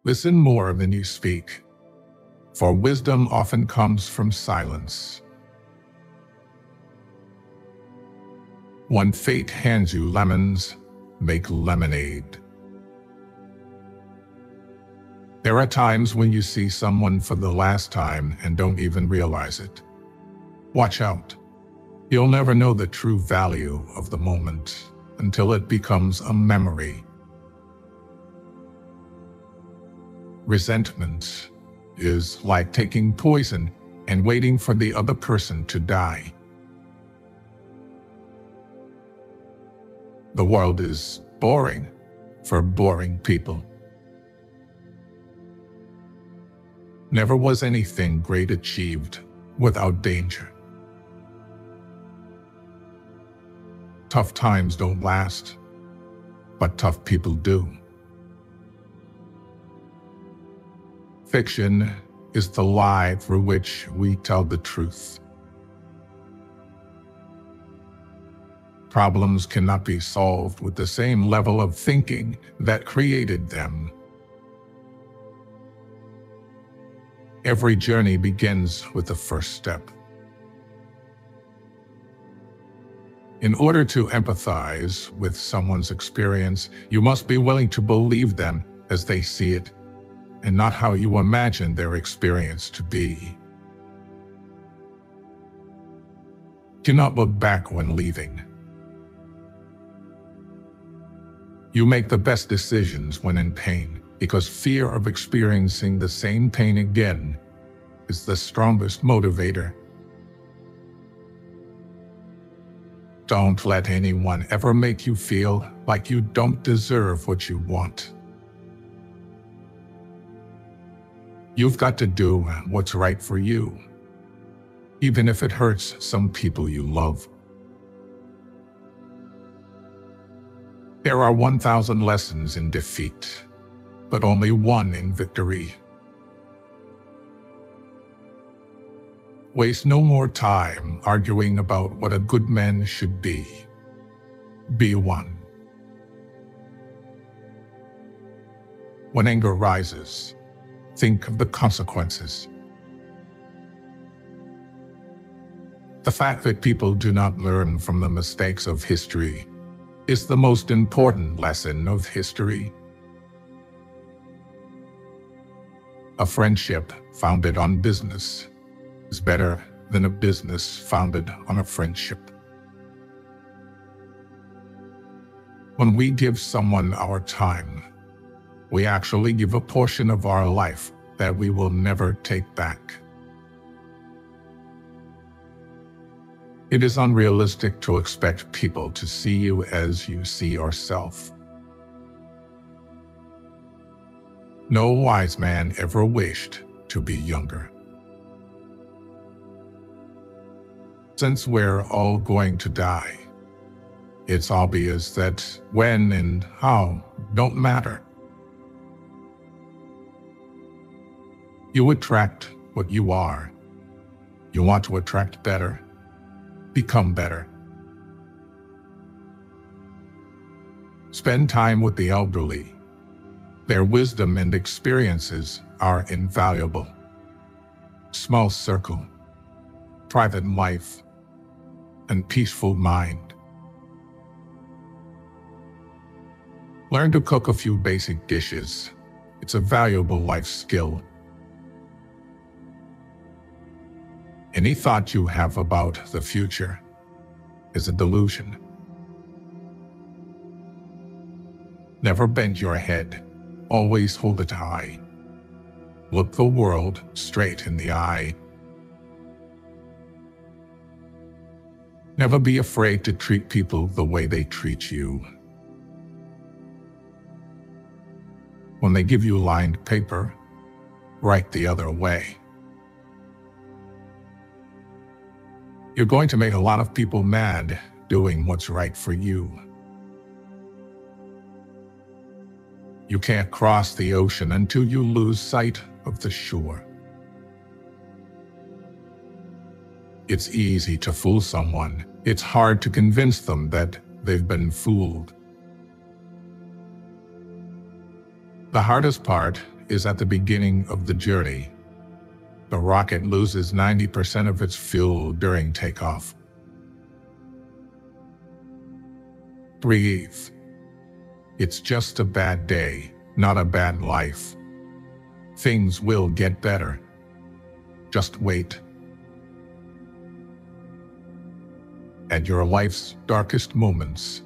Listen more than you speak, for wisdom often comes from silence. When fate hands you lemons, make lemonade. There are times when you see someone for the last time and don't even realize it. Watch out. You'll never know the true value of the moment until it becomes a memory. Resentment is like taking poison and waiting for the other person to die. The world is boring for boring people. Never was anything great achieved without danger. Tough times don't last, but tough people do. Fiction is the lie through which we tell the truth. Problems cannot be solved with the same level of thinking that created them. Every journey begins with the first step. In order to empathize with someone's experience, you must be willing to believe them as they see it, and not how you imagine their experience to be. Do not look back when leaving. You make the best decisions when in pain, because fear of experiencing the same pain again is the strongest motivator. Don't let anyone ever make you feel like you don't deserve what you want. You've got to do what's right for you, even if it hurts some people you love. There are 1,000 lessons in defeat, but only one in victory. Waste no more time arguing about what a good man should be. Be one. When anger rises, think of the consequences. The fact that people do not learn from the mistakes of history is the most important lesson of history. A friendship founded on business is better than a business founded on a friendship. When we give someone our time, we actually give a portion of our life that we will never take back. It is unrealistic to expect people to see you as you see yourself. No wise man ever wished to be younger. Since we're all going to die, it's obvious that when and how don't matter. You attract what you are. You want to attract better. Become better. Spend time with the elderly. Their wisdom and experiences are invaluable. Small circle, private life, and peaceful mind. Learn to cook a few basic dishes. It's a valuable life skill. Any thought you have about the future is a delusion. Never bend your head. Always hold it high. Look the world straight in the eye. Never be afraid to treat people the way they treat you. When they give you lined paper, write the other way. You're going to make a lot of people mad doing what's right for you. You can't cross the ocean until you lose sight of the shore. It's easy to fool someone. It's hard to convince them that they've been fooled. The hardest part is at the beginning of the journey. The rocket loses 90% of its fuel during takeoff. Breathe. It's just a bad day, not a bad life. Things will get better. Just wait. At your life's darkest moments,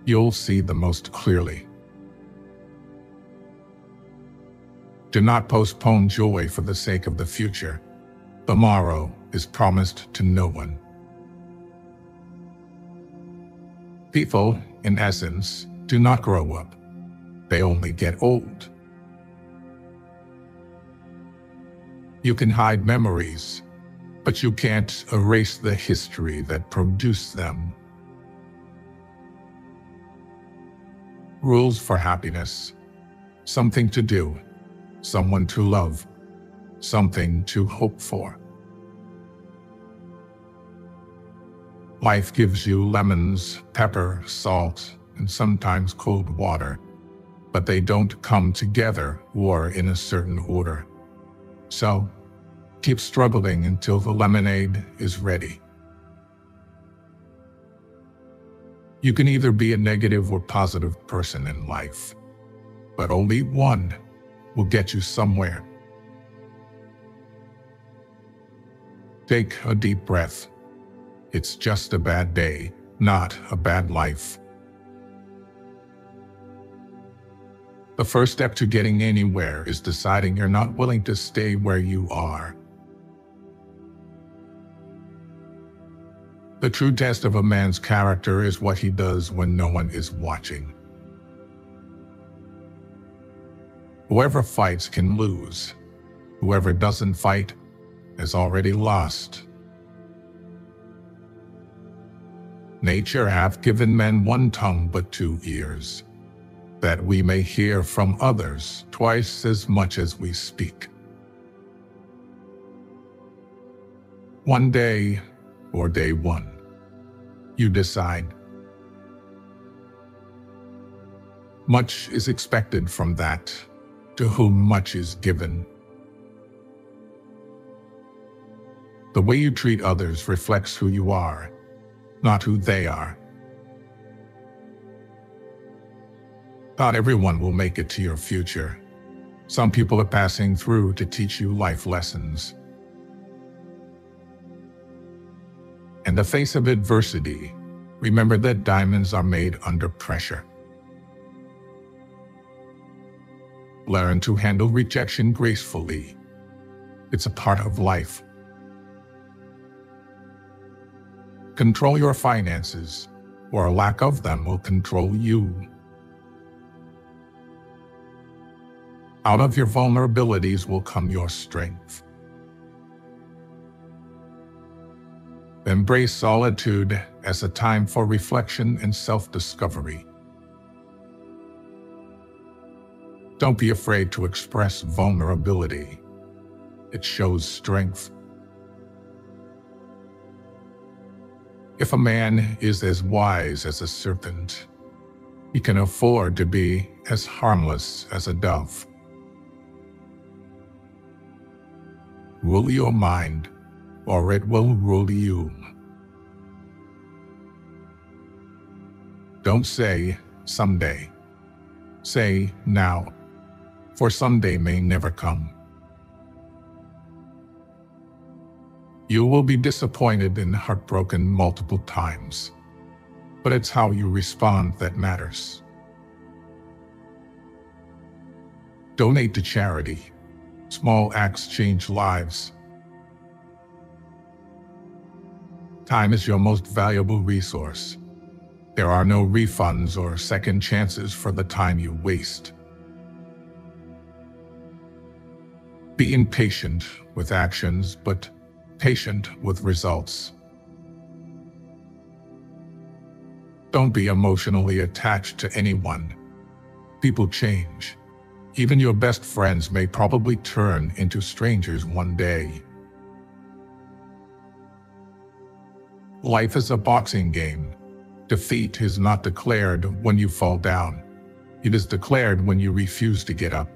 you'll see the most clearly. Do not postpone joy for the sake of the future. Tomorrow is promised to no one. People, in essence, do not grow up. They only get old. You can hide memories, but you can't erase the history that produced them. Rules for happiness. Something to do, someone to love, something to hope for. Life gives you lemons, pepper, salt, and sometimes cold water, but they don't come together or in a certain order. So, keep struggling until the lemonade is ready. You can either be a negative or positive person in life, but only one will get you somewhere. Take a deep breath. It's just a bad day, not a bad life. The first step to getting anywhere is deciding you're not willing to stay where you are. The true test of a man's character is what he does when no one is watching. Whoever fights can lose. Whoever doesn't fight has already lost. Nature hath given men one tongue but 2 ears, that we may hear from others twice as much as we speak. One day, or day one, you decide. Much is expected from that, to whom much is given. The way you treat others reflects who you are, not who they are. Not everyone will make it to your future. Some people are passing through to teach you life lessons. In the face of adversity, remember that diamonds are made under pressure. Learn to handle rejection gracefully. It's a part of life. Control your finances, or a lack of them will control you. Out of your vulnerabilities will come your strength. Embrace solitude as a time for reflection and self-discovery. Don't be afraid to express vulnerability. It shows strength. If a man is as wise as a serpent, he can afford to be as harmless as a dove. Rule your mind, or it will rule you. Don't say someday. Say now, for someday may never come. You will be disappointed and heartbroken multiple times, but it's how you respond that matters. Donate to charity. Small acts change lives. Time is your most valuable resource. There are no refunds or second chances for the time you waste. Be impatient with actions, but patient with results. Don't be emotionally attached to anyone. People change. Even your best friends may probably turn into strangers one day. Life is a boxing game. Defeat is not declared when you fall down. It is declared when you refuse to get up.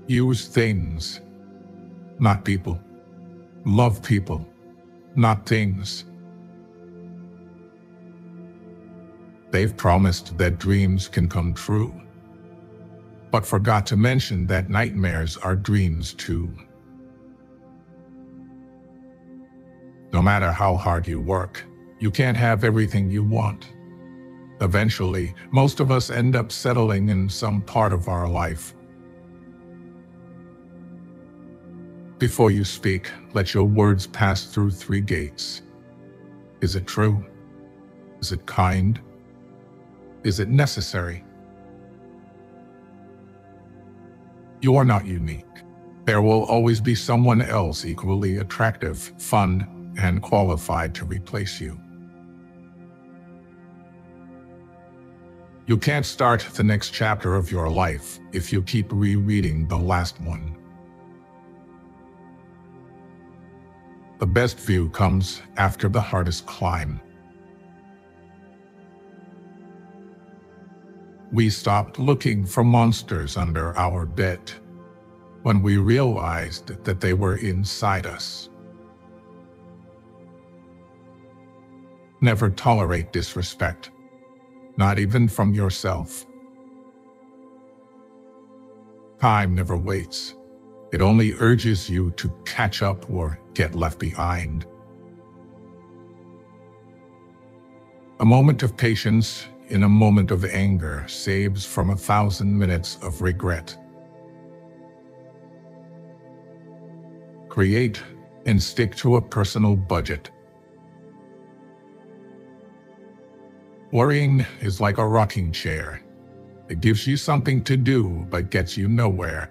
Use things, not people. Love people, not things. They've promised that dreams can come true, but forgot to mention that nightmares are dreams too. No matter how hard you work, you can't have everything you want. Eventually, most of us end up settling in some part of our life. Before you speak, let your words pass through 3 gates. Is it true? Is it kind? Is it necessary? You are not unique. There will always be someone else equally attractive, fun, and qualified to replace you. You can't start the next chapter of your life if you keep rereading the last one. The best view comes after the hardest climb. We stopped looking for monsters under our bed when we realized that they were inside us. Never tolerate disrespect, not even from yourself. Time never waits. It only urges you to catch up or get left behind. A moment of patience in a moment of anger saves from 1,000 minutes of regret. Create and stick to a personal budget. Worrying is like a rocking chair. It gives you something to do, but gets you nowhere.